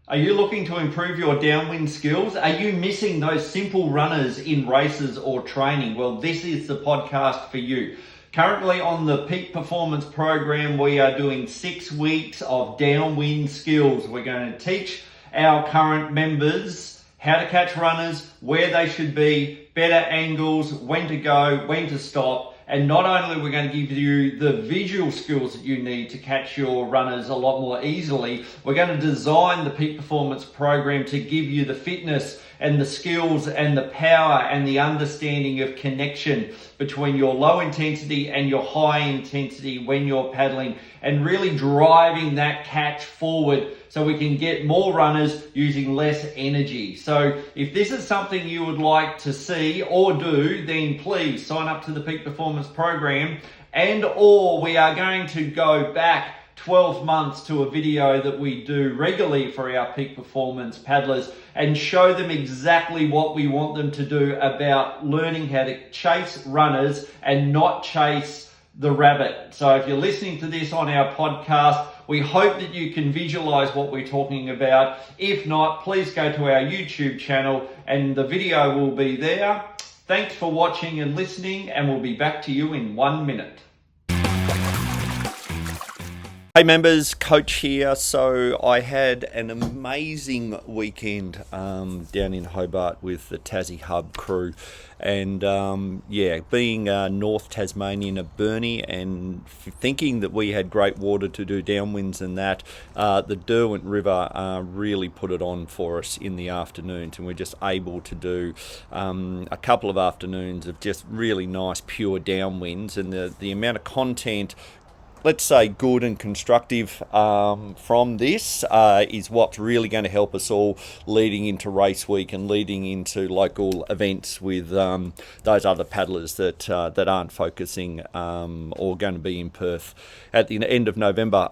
Are you looking to improve your downwind skills? Are you missing those simple runners in races or training? Well, this is the podcast for you. Currently on the Peak Performance Program, we are doing 6 weeks of downwind skills. We're going to teach our current members how to catch runners, where they should be, better angles, when to go, when to stop. And not only are we going to give you the visual skills that you need to catch your runners a lot more easily, we're going to design the Peak Performance Program to give you the fitness and the skills and the power and the understanding of connection between your low intensity and your high intensity when you're paddling, and really driving that catch forward so we can get more runners using less energy. So if this is something you would like to see or do, then please sign up to the Peak Performance Program, or we are going to go back 12 months to a video that we do regularly for our peak performance paddlers and show them exactly what we want them to do about learning how to chase runners and not chase the rabbit. So if you're listening to this on our podcast, we hope that you can visualize what we're talking about. If not, please go to our YouTube channel and the video will be there. Thanks for watching and listening, and we'll be back to you in 1 minute. Hey members, Coach here. So I had an amazing weekend down in Hobart with the Tassie Hub crew, and being North Tasmanian at Burnie and thinking that we had great water to do downwinds and that, the Derwent River really put it on for us in the afternoons, and we're just able to do a couple of afternoons of just really nice pure downwinds, and the amount of content, let's say good and constructive from this is what's really going to help us all leading into race week and leading into local events with those other paddlers that aren't focusing or going to be in Perth at the end of November.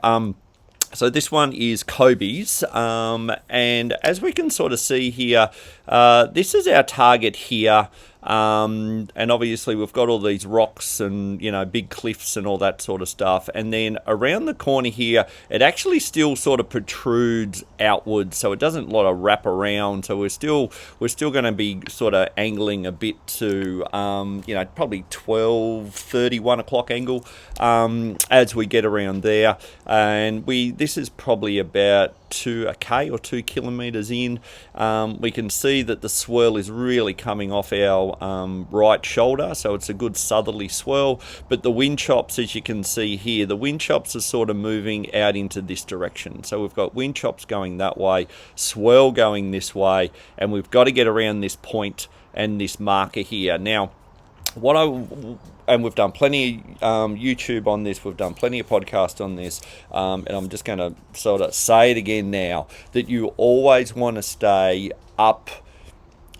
So this one is Kobe's, and as we can sort of see here, this is our target here. And obviously we've got all these rocks and, big cliffs and all that sort of stuff. And then around the corner here, it actually still sort of protrudes outwards, so it doesn't wrap around. So we're still going to be sort of angling a bit to, probably 12:30, 1 o'clock angle as we get around there. And this is probably about a K or 2 kilometers in. We can see that the swirl is really coming off our right shoulder, so it's a good southerly swirl, but the wind chops, as you can see here, the wind chops are sort of moving out into this direction. So we've got wind chops going that way, swirl going this way, and we've got to get around this point and this marker here. Now, and we've done plenty of YouTube on this, we've done plenty of podcasts on this, and I'm just going to sort of say it again now, that you always want to stay up,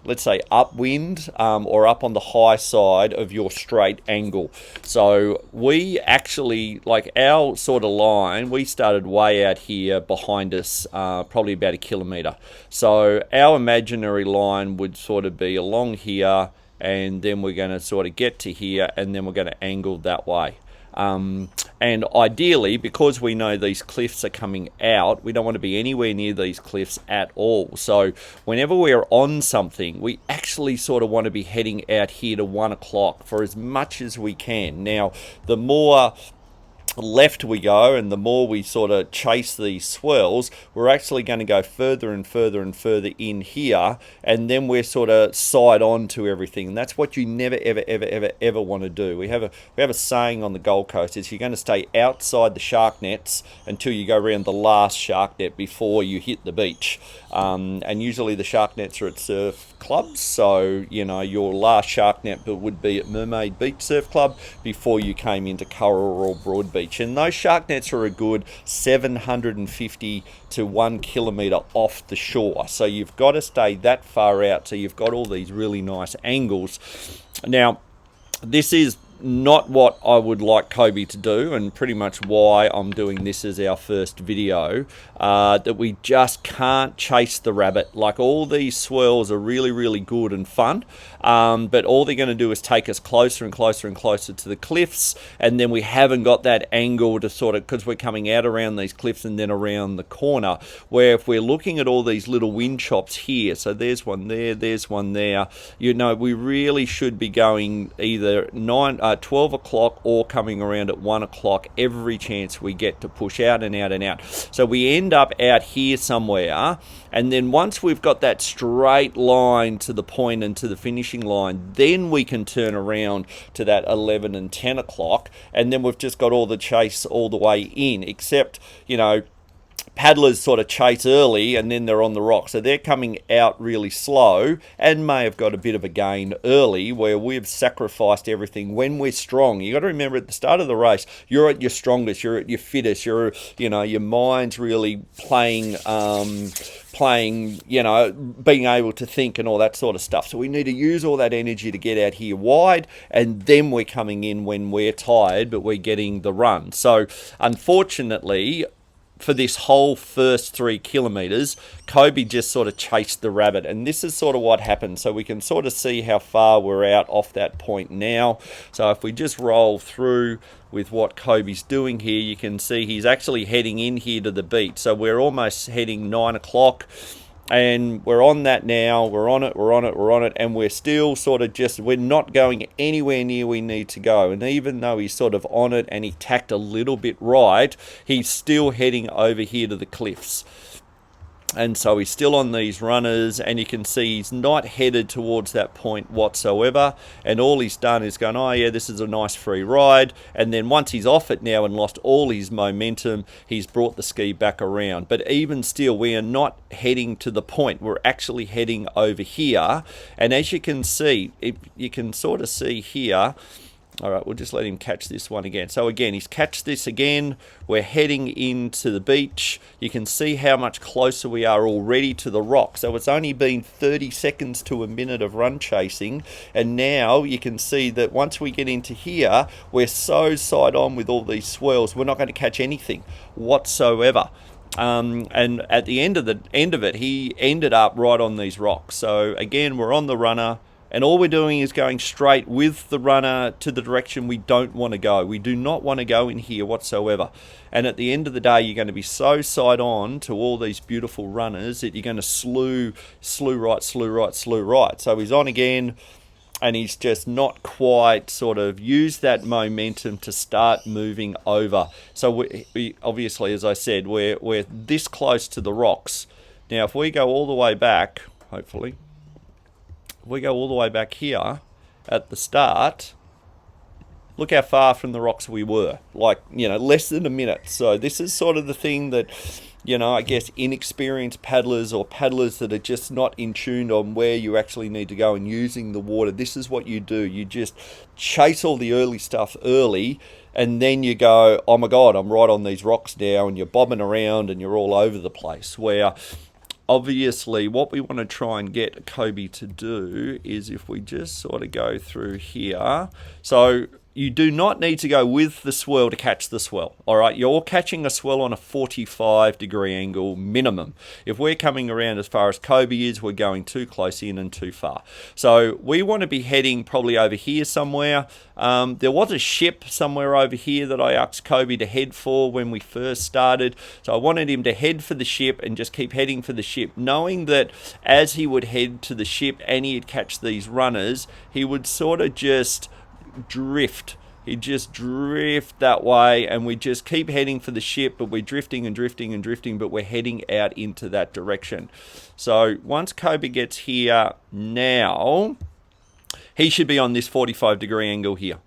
let's say upwind, or up on the high side of your straight angle. So we actually, our sort of line, we started way out here behind us, probably about 1 kilometre. So our imaginary line would sort of be along here, and then we're going to sort of get to here, and then we're going to angle that way. And ideally, because we know these cliffs are coming out, we don't want to be anywhere near these cliffs at all. So whenever we're on something, we actually sort of want to be heading out here to 1 o'clock for as much as we can. Now, the more left we go and the more we sort of chase these swirls, we're actually going to go further and further and further in here, and then we're sort of side on to everything. And that's what you never ever want to do. We have a saying on the Gold Coast, is you're going to stay outside the shark nets until you go around the last shark net before you hit the beach. And usually the shark nets are at surf clubs, so your last shark net would be at Mermaid Beach Surf Club before you came into Curra or Broadbeach. And those shark nets are a good 750 to 1 kilometre off the shore, so you've got to stay that far out, so you've got all these really nice angles. Now, this is not what I would like Kobe to do, and pretty much why I'm doing this as our first video, that we just can't chase the rabbit. Like, all these swirls are really, really good and fun, but all they're going to do is take us closer and closer and closer to the cliffs, and then we haven't got that angle to sort of, because we're coming out around these cliffs and then around the corner, where if we're looking at all these little wind chops here, so there's one there, there's one there, you know, we really should be going either 12 o'clock or coming around at 1 o'clock every chance we get to push out and out and out. So we end up out here somewhere, and then once we've got that straight line to the point and to the finishing line, then we can turn around to that 11 and 10 o'clock, and then we've just got all the chase all the way in, except, you know, paddlers sort of chase early and then they're on the rock, so they're coming out really slow and may have got a bit of a gain early, where we've sacrificed everything. When we're strong, you got to remember, at the start of the race, you're at your strongest, you're at your fittest, you're, you know, your mind's really playing, you know, being able to think and all that sort of stuff. So we need to use all that energy to get out here wide, and then we're coming in when we're tired, but we're getting the run. So unfortunately, for this whole first 3 kilometers, Kobe just sort of chased the rabbit, and this is sort of what happened. So we can sort of see how far we're out off that point now. So if we just roll through with what Kobe's doing here, you can see he's actually heading in here to the beach. So we're almost heading 9 o'clock, and we're on that now. We're on it, and we're still sort of just, we're not going anywhere near we need to go. And even though he's sort of on it and he tacked a little bit right, he's still heading over here to the cliffs. And so he's still on these runners, and you can see he's not headed towards that point whatsoever, and all he's done is gone, oh yeah, this is a nice free ride, and then once he's off it now and lost all his momentum, he's brought the ski back around. But even still, we are not heading to the point, we're actually heading over here. And as you can see, you can sort of see here, all right, we'll just let him catch this one again. So again, he's catched this again. We're heading into the beach. You can see how much closer we are already to the rock. So it's only been 30 seconds to a minute of run chasing. And now you can see that once we get into here, we're so side on with all these swirls, we're not going to catch anything whatsoever. And at the end of it, he ended up right on these rocks. So again, we're on the runner, and all we're doing is going straight with the runner to the direction we don't want to go. We do not want to go in here whatsoever. And at the end of the day, you're going to be so side on to all these beautiful runners that you're going to slew right. So he's on again, and he's just not quite sort of used that momentum to start moving over. So we obviously, as I said, we're this close to the rocks. Now, if we go all the way back, hopefully, we go all the way back here at the start, look how far from the rocks we were, like, you know, less than a minute. So this is sort of the thing that, you know, I guess inexperienced paddlers or paddlers that are just not in tune on where you actually need to go and using the water, this is what you do. You just chase all the early stuff early, and then you go, oh my God, I'm right on these rocks now, and you're bobbing around and you're all over the place. Where obviously what we want to try and get Kobe to do is, if we just sort of go through here, so you do not need to go with the swirl to catch the swirl. All right, you're catching a swirl on a 45-degree angle minimum. If we're coming around as far as Kobe is, we're going too close in and too far. So we want to be heading probably over here somewhere. There was a ship somewhere over here that I asked Kobe to head for when we first started. So I wanted him to head for the ship and just keep heading for the ship, knowing that as he would head to the ship and he'd catch these runners, he would sort of just drift. He'd just drift that way, and we just keep heading for the ship, but we're drifting, but we're heading out into that direction. So once Kobe gets here now, he should be on this 45-degree angle here.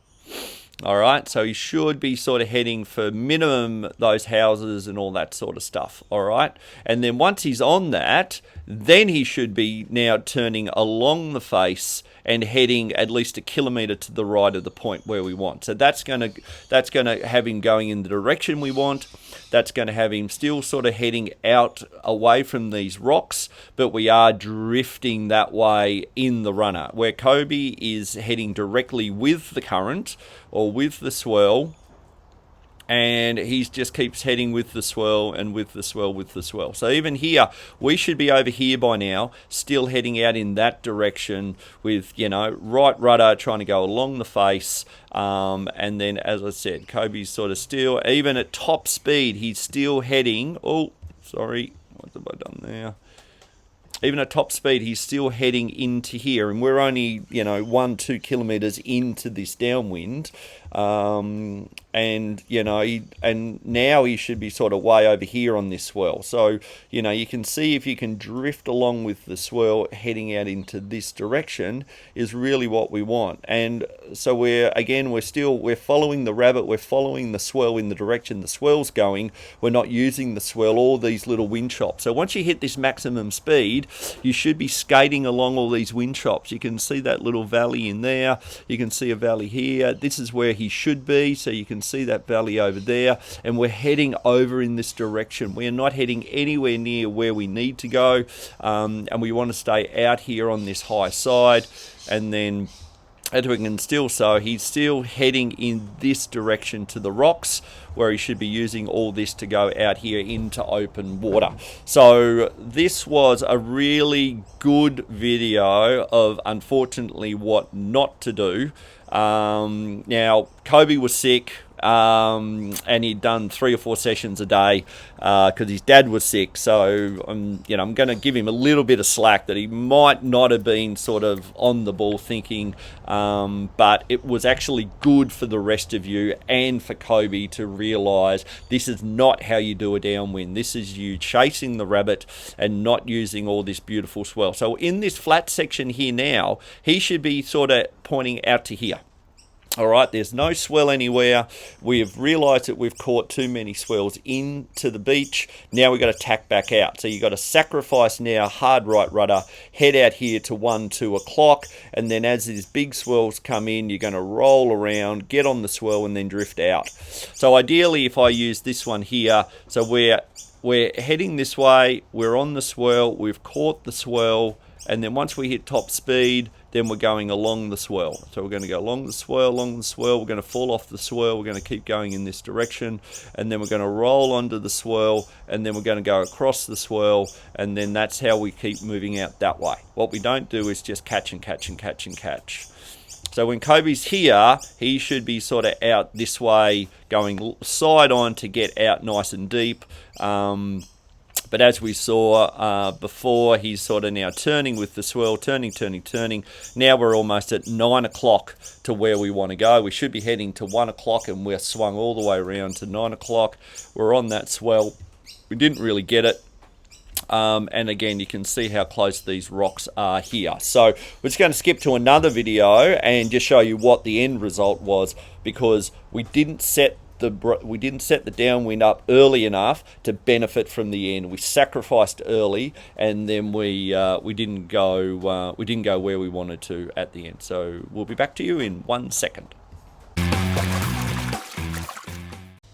All right, so he should be sort of heading for minimum those houses and all that sort of stuff. All right, and then once he's on that, then he should be now turning along the face and heading at least 1 kilometre to the right of the point where we want. So that's gonna have him going in the direction we want. That's going to have him still sort of heading out away from these rocks, but we are drifting that way in the runner, where Kobe is heading directly with the current or with the swell, and he just keeps heading with the swell and with the swell with the swell. So even here, we should be over here by now, still heading out in that direction with, right rudder trying to go along the face. And then, as I said, Kobe's sort of still, even at top speed, he's still heading. Oh, sorry, what have I done there? Even at top speed, he's still heading into here, and we're only, 1-2 kilometres into this downwind. And now he should be sort of way over here on this swell. So, you can see if you can drift along with the swell heading out into this direction is really what we want. And so we're following the rabbit, we're following the swell in the direction the swell's going. We're not using the swell or these little wind chops. So once you hit this maximum speed, you should be skating along all these wind chops. You can see that little valley in there. You can see a valley here. This is where he should be. So you can see that valley over there, and we're heading over in this direction. We are not heading anywhere near where we need to go, and we want to stay out here on this high side. And then, as we can still so, he's still heading in this direction to the rocks, where he should be using all this to go out here into open water. So this was a really good video of, unfortunately, what not to do. Now, Kobe was sick, and he'd done 3 or 4 sessions a day because his dad was sick. So I'm going to give him a little bit of slack that he might not have been sort of on the ball thinking, but it was actually good for the rest of you and for Kobe to realise this is not how you do a downwind. This is you chasing the rabbit and not using all this beautiful swell. So in this flat section here now, he should be sort of pointing out to here. All right, there's no swell anywhere. We've realised that we've caught too many swells into the beach. Now we've got to tack back out. So you've got to sacrifice now, hard right rudder, head out here to 1-2 o'clock, and then as these big swells come in, you're going to roll around, get on the swell, and then drift out. So ideally, if I use this one here, so we're heading this way, we're on the swell, we've caught the swell, and then once we hit top speed, then we're going along the swell. So we're going to go along the swell, we're going to fall off the swell, we're going to keep going in this direction, and then we're going to roll onto the swell, and then we're going to go across the swell, and then that's how we keep moving out that way. What we don't do is just catch and catch and catch and catch. So when Kobe's here, he should be sort of out this way, going side on to get out nice and deep. But as we saw before, he's sort of now turning with the swell, turning. Now we're almost at 9 o'clock to where we want to go. We should be heading to 1 o'clock, and we're swung all the way around to 9 o'clock. We're on that swell. We didn't really get it. And again, you can see how close these rocks are here. So we're just going to skip to another video and just show you what the end result was, because we didn't set the downwind up early enough to benefit from the end. We sacrificed early, and then we didn't go where we wanted to at the end. So we'll be back to you in 1 second.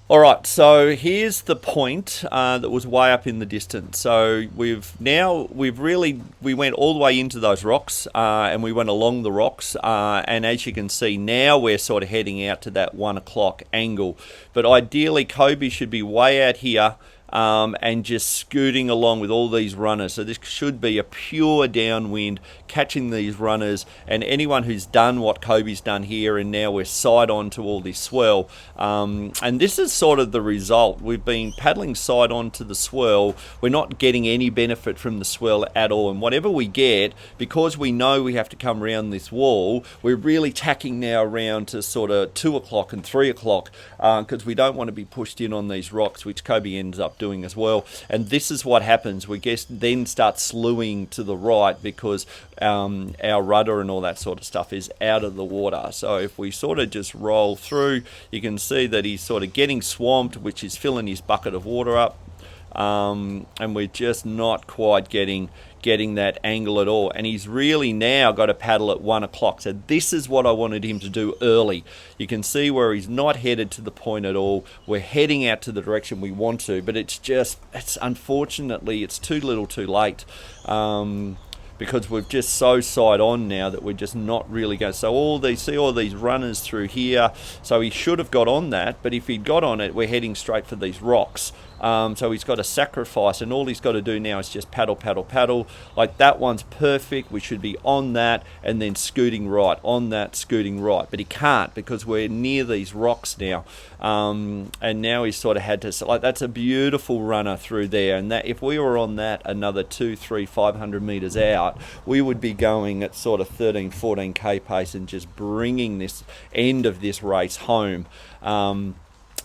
All right, so here's the point that was way up in the distance. So we went all the way into those rocks, and we went along the rocks, and as you can see now, we're sort of heading out to that 1 o'clock angle. But ideally, Kobe should be way out here, and just scooting along with all these runners. So this should be a pure downwind, catching these runners, and anyone who's done what Kobe's done here, and now we're side on to all this swell. And this is sort of the result. We've been paddling side on to the swell. We're not getting any benefit from the swell at all. And whatever we get, because we know we have to come around this wall, we're really tacking now around to sort of 2 o'clock and 3 o'clock, because we don't want to be pushed in on these rocks, which Kobe ends up doing as well. And this is what happens. We then start slewing to the right because our rudder and all that sort of stuff is out of the water. So if we sort of just roll through, you can see that he's sort of getting swamped, which is filling his bucket of water up. And we're just not quite getting that angle at all, and he's really now got to paddle at 1 o'clock. So this is what I wanted him to do early. You can see where he's not headed to the point at all. We're heading out to the direction we want to, but it's unfortunately it's too little too late, because we're just so side on now that we're just not really going. So all these runners through here, so he should have got on that, but if he'd got on it, we're heading straight for these rocks. So he's got to sacrifice, and all he's got to do now is just paddle, paddle, paddle. Like that one's perfect. We should be on that and then scooting right, on that, scooting right. But he can't because we're near these rocks now. And now he's sort of had to, like, that's a beautiful runner through there. And that if we were on that another 200, 300, 500 meters out, we would be going at sort of 13, 14K pace and just bringing this end of this race home.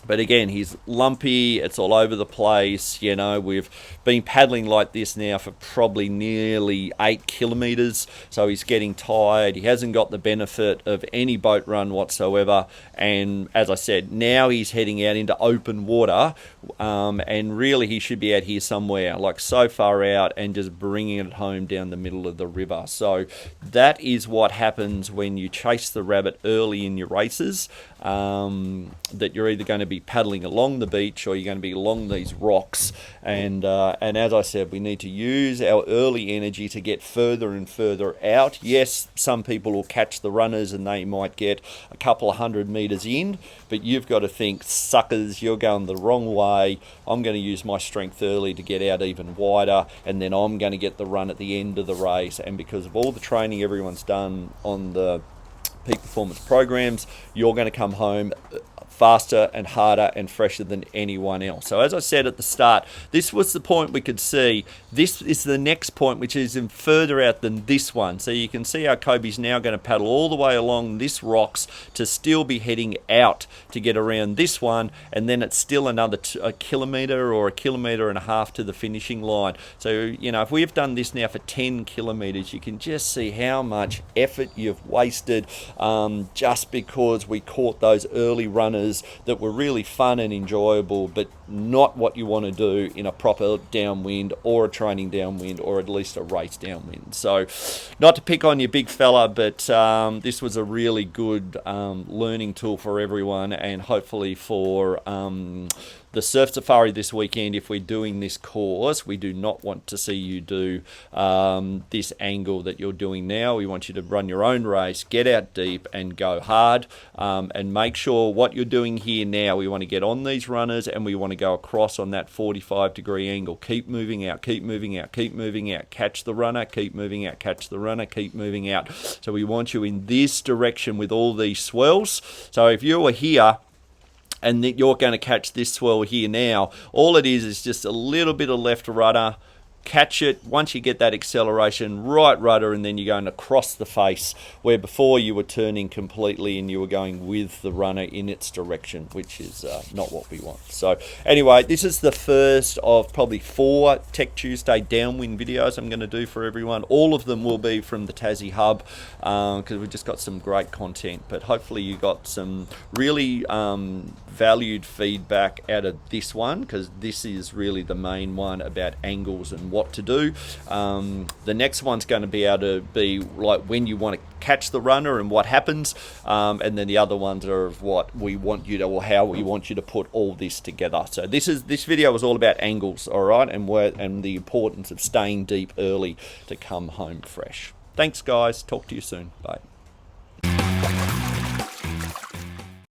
But again, he's lumpy, it's all over the place. You know, we've been paddling like this now for probably nearly 8 kilometers. So he's getting tired. He hasn't got the benefit of any boat run whatsoever. And as I said, now he's heading out into open water. And really he should be out here somewhere, like so far out, and just bringing it home down the middle of the river. So that is what happens when you chase the rabbit early in your races. That you're either going to be paddling along the beach or you're going to be along these rocks, and as I said, we need to use our early energy to get further and further out. Yes, some people will catch the runners and they might get a couple of 100 meters in, but you've got to think, suckers, you're going the wrong way. I'm going to use my strength early to get out even wider, and then I'm going to get the run at the end of the race. And because of all the training everyone's done on the peak performance programs, you're going to come home faster and harder and fresher than anyone else. So as I said at the start, this was the point we could see. This is the next point, which is even further out than this one. So you can see how Kobe's now going to paddle all the way along this rocks to still be heading out to get around this one, and then it's still another a kilometre or a kilometre and a half to the finishing line. So, you know, if we've done this now for 10 kilometres, you can just see how much effort you've wasted just because we caught those early runners that were really fun and enjoyable, but not what you want to do in a proper downwind or a training downwind or at least a race downwind. So not to pick on you, big fella, but this was a really good learning tool for everyone, and hopefully for the surf safari this weekend. If we're doing this course, we do not want to see you do this angle that you're doing now. We want you to run your own race, get out deep and go hard, and make sure what you're doing here now, we want to get on these runners and we want to go across on that 45-degree angle. Keep moving out, keep moving out, keep moving out, catch the runner, keep moving out, catch the runner, keep moving out. So we want you in this direction with all these swells. So if you were here and that you're going to catch this swell here now, all it is just a little bit of left rudder, catch it. Once you get that acceleration, right rudder, and then you're going across the face, where before you were turning completely and you were going with the runner in its direction, which is not what we want. So anyway, this is the first of probably 4 Tech Tuesday downwind videos I'm going to do for everyone. All of them will be from the Tassie Hub, because we've just got some great content, but hopefully you got some really valued feedback out of this one, because this is really the main one about angles and what to do. The next one's going to be able to be like when you want to catch the runner and what happens, and then the other ones are of what we want you to, or how we want you to put all this together. So this video was all about angles, all right, and the importance of staying deep early to come home fresh. Thanks guys, talk to you soon, bye.